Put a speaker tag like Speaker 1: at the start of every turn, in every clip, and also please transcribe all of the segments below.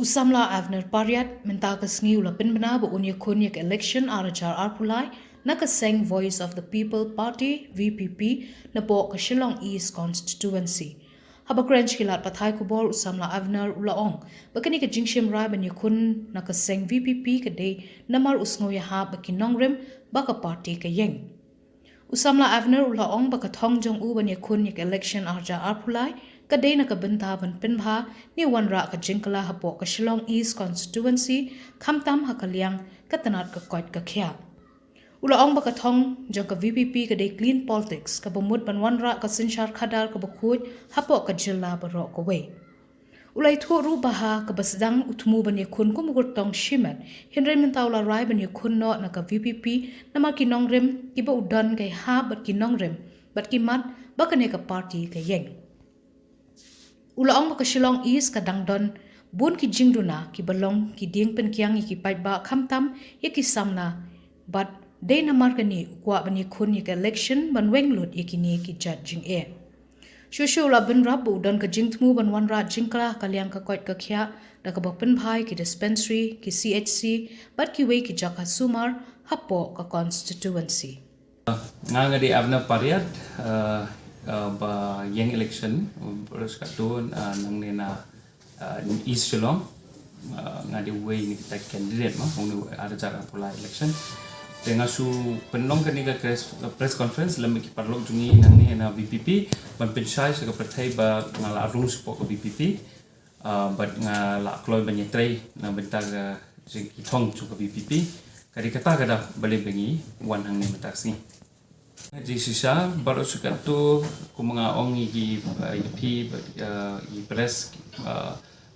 Speaker 1: Samla Avner Pariat Mynta kasngi ula pinbana ba unya kunyak election arajar arpulai nakaseng Voice of the People Party VPP na po Shillong East constituency. Haba krench kilat patay kubor Samla Avner ulaong bakani ka jingshim rai banya kun nakaseng VPP kade namar usngoya ha bakinongrem baka party kayeng. Samla Avner ulaong baka thong jong u banya kun yak election arajar arpulai kadai na kabenta ban pinbha ni wanra ka jingkala hapo ka Shillong East constituency khamtam hakaliang katanat ka koit ka khya ulaong baka thong jong ka VPP kadai clean politics ka bamut ban wanra ka sinshar khadar ka bakhuj hapo ka jilla baro ko we ulai thoru baha ka basdang utmu ban yakun ko mugur tong shimat hinre min tawla rai ban yakun no na ka VPP nama kinongrem ki ba udan kai ha bat kinongrem bat ki mat baka ne ka party ka yeng ulaong baka Shillong East kadangdon bun ki jingduna ki balong ki ding pen kyang ki pait ba khamtam ye ki samna but de na markani kwa bani khun ye election ban wenglut ye ki ni ki judging e shushu la bin rab udan ka jingthmu ban wan ra jingkla kalyang ka koit ka khya da ka bapin bhai ki dispensary ki CHC but ki we ki jaka sumar hapo ka constituency
Speaker 2: nga di Avner Pariat ba yang election terus katun nang nena East Shillong nga di way ni kita candidate mah ung ada cara pula election dengan su penong kan ni press conference lemik parlok jungi nang ni na VPP ban Pyrshah se ka partai ba ngala rung support ko VPP but ngala kloi Myntri na bentar se ki thong chu ko VPP kadi kata kada bale bengi wan hang ni mataksi di sisa baru suka tu ku mengaong i press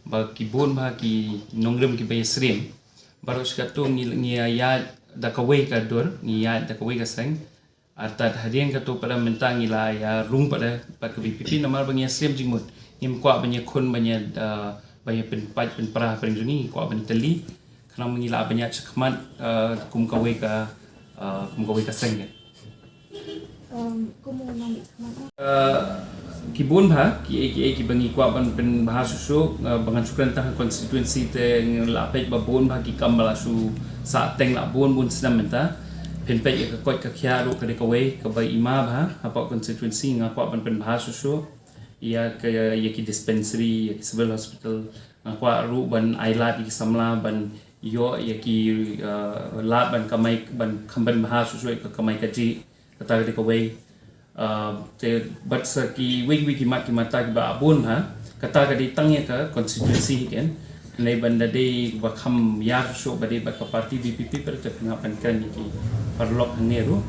Speaker 2: bagi bon bagi nongrem ki bay srim baru suka tu ngia ya da kawai ka dor ngia da kawai ka seng atat hadian ka tu pada mentang ila ya rung pada VPP namar bangi srim jingmut nim kwa banyak kun banyak banyak pen pra penjuni kwa banyak teli kana mengila banyak cekmat kum kawai ka seng kibun bha ki bangi kwa ban pen bahasa su bangan sukran tah constituency te lapet babon bha ki kambala su sa teng la bon senam menta pen pe ka kot ka khya ru ka de ka we ka bai ima bha apa constituency nga kwa ban pen bahasa su ya ka ya ki dispensary ya ki civil hospital nga kwa ru ban aila ki samla ban yo ya ki la ban kamai ban khamban bahasa su ka kamai ka ji kata de ka we te bat sa ki wiki mat ki mata ki ba abun ha kata ka di tangya ka constituency ken nei banda de ba kham yar sho ba de ba ka party VPP per te ngapan kan ki parlok neru